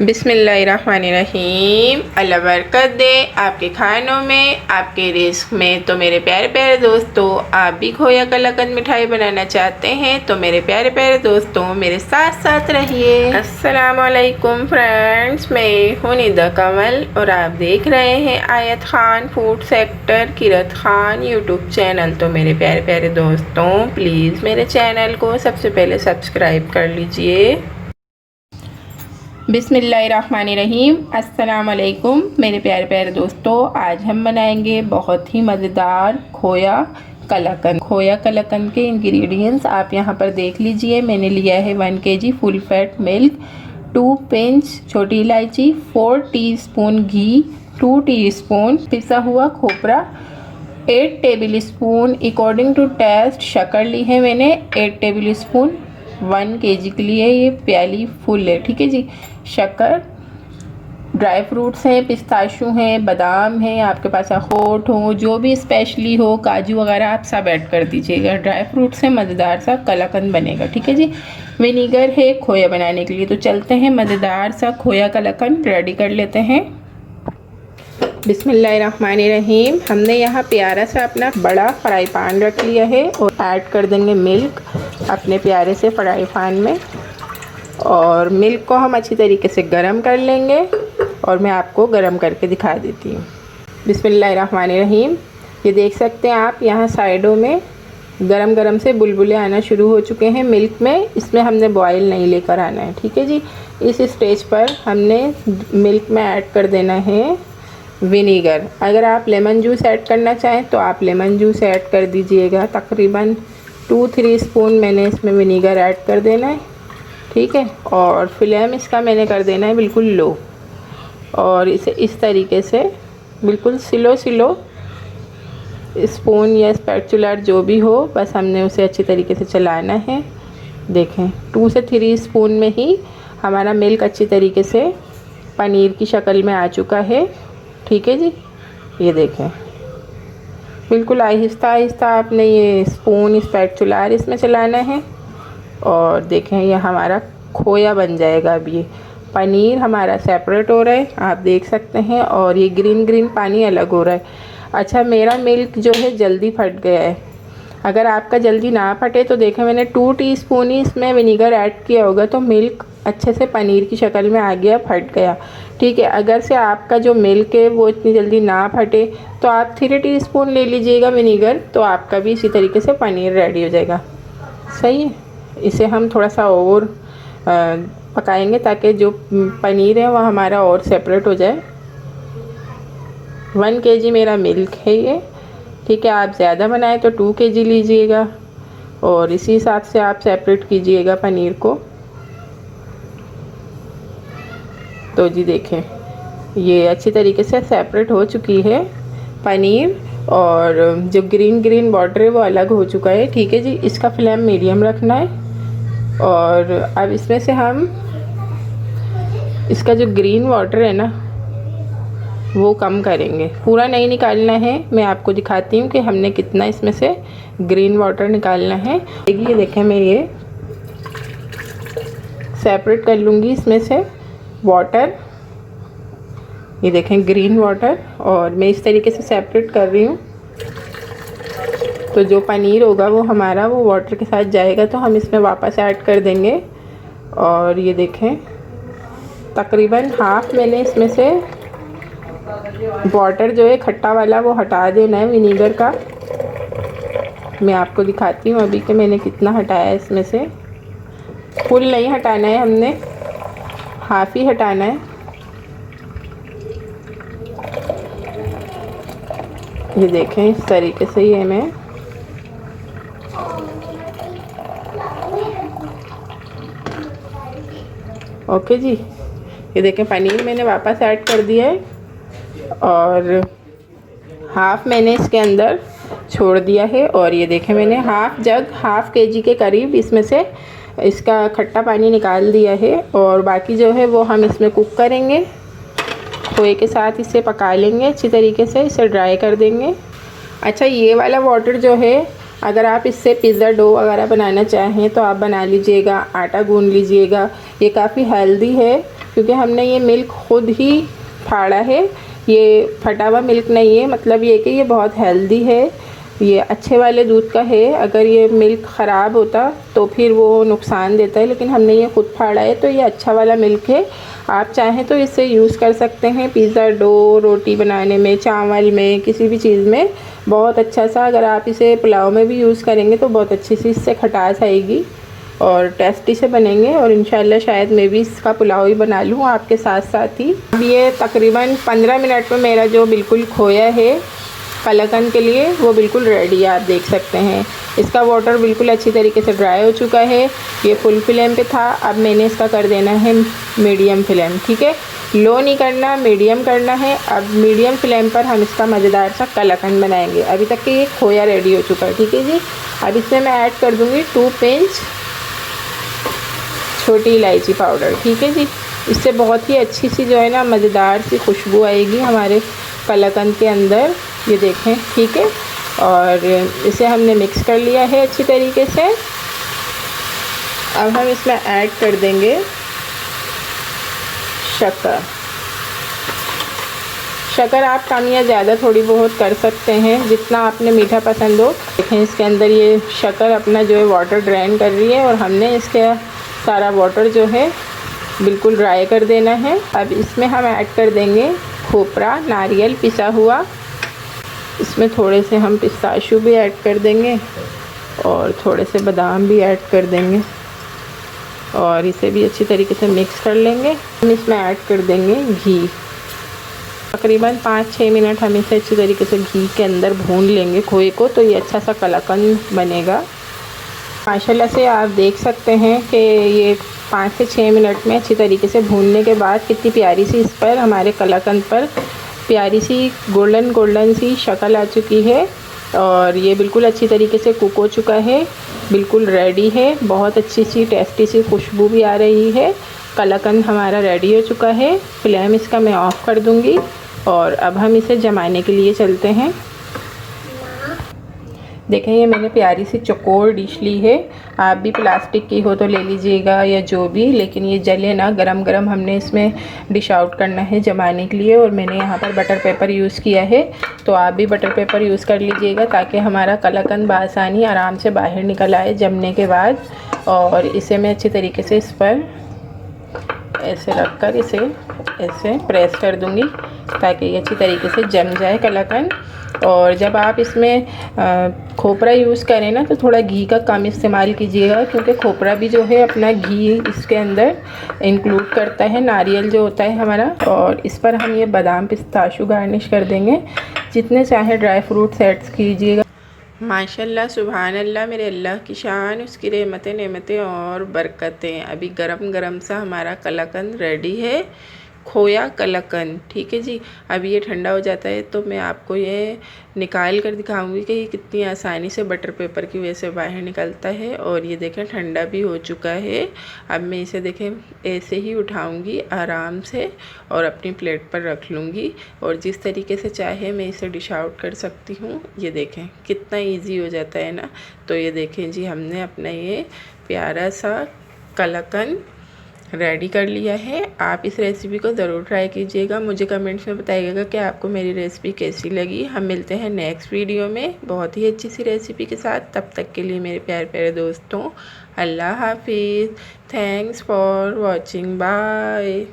बिस्मिल्लाहिर्रहमानिर्रहीम। अल्लाह बरकत दे आपके खानों में, आपके रिस्क में। तो मेरे प्यारे प्यारे दोस्तों, आप भी खोया कलाकंद मिठाई बनाना चाहते हैं तो मेरे प्यारे प्यारे दोस्तों मेरे साथ साथ रहिए। अस्सलाम वालेकुम फ्रेंड्स, मैं हूं निदा कमल और आप देख रहे हैं आयत खान फूड सेक्टर किरत खान यूट्यूब चैनल। तो मेरे प्यारे प्यारे दोस्तों, प्लीज़ मेरे चैनल को सबसे पहले सब्सक्राइब कर लीजिए। बिस्मिल्लाहिर्रहमानिर्रहीम। अस्सलाम वालेकुम मेरे प्यारे प्यारे दोस्तों, आज हम बनाएंगे बहुत ही मज़ेदार खोया कलाकंद। खोया कलाकंद के इंग्रेडिएंट्स आप यहाँ पर देख लीजिए। मैंने लिया है 1 kg full fat milk, 2 pinch छोटी इलायची, 4 टीस्पून घी, 2 टीस्पून पिसा हुआ खोपरा, 8 tablespoon according to taste शक्कर ली है मैंने 8 टेबल स्पून। 1 kg के लिए ये प्याली फुल है, ठीक है जी। शक्कर, ड्राई फ्रूट्स हैं, पिस्ताशू हैं, बादाम हैं, आपके पास अखरोट हो, जो भी स्पेशली हो, काजू वगैरह आप सब ऐड कर दीजिएगा। ड्राई फ्रूट्स से मज़ेदार सा कलाकंद बनेगा, ठीक है जी। विनीगर है खोया बनाने के लिए। तो चलते हैं मज़ेदार सा खोया कलाकंद रेडी कर लेते हैं। बिस्मिल्लाहिर्रहमानिर्रहीम। हमने यहाँ प्यारा सा अपना बड़ा फ्राई पैन रख लिया है और ऐड कर देंगे मिल्क अपने प्यारे से फ्राई पैन में। और मिल्क को हम अच्छी तरीके से गरम कर लेंगे और मैं आपको गरम करके दिखा देती हूँ। बिस्मिल्लाहिर्रहमानिर्रहीम। ये देख सकते हैं आप, यहाँ साइडों में गरम गरम से बुलबुले आना शुरू हो चुके हैं मिल्क में। इसमें हमने बॉयल नहीं लेकर आना है, ठीक है जी। इस स्टेज पर हमने मिल्क में ऐड कर देना है विनीगर। अगर आप लेमन जूस ऐड करना चाहें तो आप लेमन जूस ऐड कर दीजिएगा। तकरीबन 2-3 स्पून मैंने इसमें विनीगर ऐड कर देना है, ठीक है। और फ्लेम इसका मैंने कर देना है बिल्कुल लो और इसे इस तरीके से बिल्कुल स्लो स्पून या स्पैचुला जो भी हो, बस हमने उसे अच्छी तरीके से चलाना है। देखें 2 से 3 स्पून में ही हमारा मिल्क अच्छी तरीके से पनीर की शक्ल में आ चुका है, ठीक है जी। ये देखें बिल्कुल आहिस्ता आहिस्ता आपने ये स्पून स्पैचुला इसमें चलाना है। और देखें ये हमारा खोया बन जाएगा। अब ये पनीर हमारा सेपरेट हो रहा है, आप देख सकते हैं, और ये ग्रीन पानी अलग हो रहा है। अच्छा, मेरा मिल्क जो है जल्दी फट गया है। अगर आपका जल्दी ना फटे तो देखें मैंने 2 टीस्पून ही इसमें विनीगर ऐड किया होगा तो मिल्क अच्छे से पनीर की शक्ल में आ गया, फट गया, ठीक है। अगर से आपका जो मिल्क है वो इतनी जल्दी ना फटे तो आप 3 टीस्पून ले लीजिएगा विनीगर, तो आपका भी इसी तरीके से पनीर रेडी हो जाएगा, सही है। इसे हम थोड़ा सा और पकाएंगे ताकि जो पनीर है वह हमारा और सेपरेट हो जाए। 1 kg मेरा मिल्क है ये, ठीक है। आप ज़्यादा बनाए तो 2 kg लीजिएगा और इसी हिसाब से आप सेपरेट कीजिएगा पनीर को। तो जी देखें ये अच्छी तरीके से सेपरेट हो चुकी है पनीर, और जो ग्रीन वाटर है वो अलग हो चुका है, ठीक है जी। इसका फ्लेम मीडियम रखना है। और अब इसमें से हम इसका जो ग्रीन वाटर है ना वो कम करेंगे, पूरा नहीं निकालना है। मैं आपको दिखाती हूँ कि हमने कितना इसमें से ग्रीन वाटर निकालना है। ये देखें मैं ये सेपरेट कर लूँगी इसमें से वाटर। ये देखें ग्रीन वाटर, और मैं इस तरीके से सेपरेट कर रही हूँ। तो जो पनीर होगा वो हमारा वो वाटर के साथ जाएगा, तो हम इसमें वापस ऐड कर देंगे। और ये देखें तकरीबन हाफ मैंने इसमें से वाटर जो है खट्टा वाला वो हटा देना है विनीगर का। मैं आपको दिखाती हूँ अभी कि मैंने कितना हटाया है इसमें से। फुल नहीं हटाना है हमने, हाफ ही हटाना है। ये देखें इस तरीके से ये मैं ओके जी। ये देखें पनीर मैंने वापस ऐड कर दिया है और हाफ मैंने इसके अंदर छोड़ दिया है। और ये देखें मैंने हाफ kg के करीब इसमें से इसका खट्टा पानी निकाल दिया है। और बाकी जो है वो हम इसमें कुक करेंगे, खोए के साथ इसे पका लेंगे अच्छी तरीके से, इसे ड्राई कर देंगे। अच्छा, ये वाला वाटर जो है अगर आप इससे पिज़्ज़ा डो वगैरह बनाना चाहें तो आप बना लीजिएगा, आटा गूंद लीजिएगा। ये काफ़ी हेल्दी है क्योंकि हमने ये मिल्क खुद ही फाड़ा है, ये फटा हुआ मिल्क नहीं है। मतलब ये कि ये बहुत हेल्दी है, ये अच्छे वाले दूध का है। अगर ये मिल्क ख़राब होता तो फिर वो नुकसान देता है, लेकिन हमने ये खुद फाड़ा है तो ये अच्छा वाला मिल्क है। आप चाहें तो इसे यूज़ कर सकते हैं पिज़्ज़ा डो, रोटी बनाने में, चावल में, किसी भी चीज़ में बहुत अच्छा सा। अगर आप इसे पुलाव में भी यूज़ करेंगे तो बहुत अच्छी सी इससे खटास आएगी और टेस्टी से बनेंगे। और इंशाल्लाह शायद मैं भी इसका पुलाव ही बना लूँ आपके साथ साथ ही। अब ये तकरीबन 15 मिनट में मेरा जो बिल्कुल खोया है कलाकंद के लिए वो बिल्कुल रेडी है, आप देख सकते हैं। इसका वाटर बिल्कुल अच्छी तरीके से ड्राई हो चुका है। ये फुल फ्लेम पे था, अब मैंने इसका कर देना है मीडियम फ्लेम। ठीक है, लो नहीं करना, मीडियम करना है। अब मीडियम फ्लेम पर हम इसका मज़ेदार सा कलाकंद बनाएंगे। अभी तक के ये खोया रेडी हो चुका है। ठीक है जी, अब इसमें मैं ऐड कर दूँगी 2 पिंच छोटी इलायची पाउडर। ठीक है जी, इससे बहुत ही अच्छी सी जो है ना मज़ेदार सी खुशबू आएगी हमारे कलाकंद के अंदर। ये देखें, ठीक है। और इसे हमने मिक्स कर लिया है अच्छी तरीके से। अब हम इसमें ऐड कर देंगे शक्कर। शक्कर आप कम या ज़्यादा थोड़ी बहुत कर सकते हैं, जितना आपने मीठा पसंद हो। देखें इसके अंदर ये शक्कर अपना जो है वाटर ड्रेन कर रही है और हमने इसके सारा वाटर जो है बिल्कुल ड्राई कर देना है। अब इसमें हम ऐड कर देंगे खोपरा, नारियल पिसा हुआ। इसमें थोड़े से हम पिस्ताशू भी ऐड कर देंगे और थोड़े से बादाम भी ऐड कर देंगे और इसे भी अच्छी तरीके से मिक्स कर लेंगे। हम इसमें ऐड कर देंगे घी। तकरीबन 5-6 मिनट हम इसे अच्छी तरीके से घी के अंदर भून लेंगे खोए को, तो ये अच्छा सा कलाकंद बनेगा। माशाल्लाह से आप देख सकते हैं कि ये 5 से 6 मिनट में अच्छी तरीके से भूनने के बाद कितनी प्यारी सी इस पर हमारे कलाकंद पर प्यारी सी गोल्डन सी शक्ल आ चुकी है और ये बिल्कुल अच्छी तरीके से कुक हो चुका है, बिल्कुल रेडी है। बहुत अच्छी सी टेस्टी सी खुशबू भी आ रही है। कलाकंद हमारा रेडी हो चुका है। फ्लेम इसका मैं ऑफ़ कर दूँगी और अब हम इसे जमाने के लिए चलते हैं। देखें ये मैंने प्यारी सी चौकोर डिश ली है। आप भी प्लास्टिक की हो तो ले लीजिएगा या जो भी, लेकिन ये जले ना, गरम गरम हमने इसमें डिश आउट करना है जमाने के लिए। और मैंने यहाँ पर बटर पेपर यूज़ किया है, तो आप भी बटर पेपर यूज़ कर लीजिएगा ताकि हमारा कलाकंद बआसानी आराम से बाहर निकल आए जमने के बाद। और इसे मैं अच्छी तरीके से इस पर ऐसे रख कर इसे ऐसे प्रेस कर दूँगी ताकि ये अच्छी तरीके से जम जाए कलाकंद। और जब आप इसमें खोपरा यूज़ करें ना तो थोड़ा घी का कम इस्तेमाल कीजिएगा, क्योंकि खोपरा भी जो है अपना घी इसके अंदर इंक्लूड करता है, नारियल जो होता है हमारा। और इस पर हम ये बादाम पिस्ताशू गार्निश कर देंगे। जितने चाहे ड्राई फ्रूट्स ऐड कीजिएगा। माशाल्लाह सुभान अल्लाह, मेरे अल्लाह की शान, उसकी रहमतें नेमतें और बरकतें। अभी गरम गरम सा हमारा कलाकंद रेडी है, खोया कलाकंद। ठीक है जी, अब ये ठंडा हो जाता है तो मैं आपको ये निकाल कर दिखाऊंगी कि ये कितनी आसानी से बटर पेपर की वजह से बाहर निकलता है। और ये देखें ठंडा भी हो चुका है। अब मैं इसे देखें ऐसे ही उठाऊंगी आराम से और अपनी प्लेट पर रख लूँगी और जिस तरीके से चाहे मैं इसे डिश आउट कर सकती हूँ। ये देखें कितना ईजी हो जाता है ना। तो ये देखें जी, हमने अपना ये प्यारा सा कलाकंद रेडी कर लिया है। आप इस रेसिपी को ज़रूर ट्राई कीजिएगा। मुझे कमेंट्स में बताइएगा कि आपको मेरी रेसिपी कैसी लगी। हम मिलते हैं नेक्स्ट वीडियो में बहुत ही अच्छी सी रेसिपी के साथ। तब तक के लिए मेरे प्यारे प्यारे दोस्तों, अल्लाह हाफिज़। Thanks for watching, bye.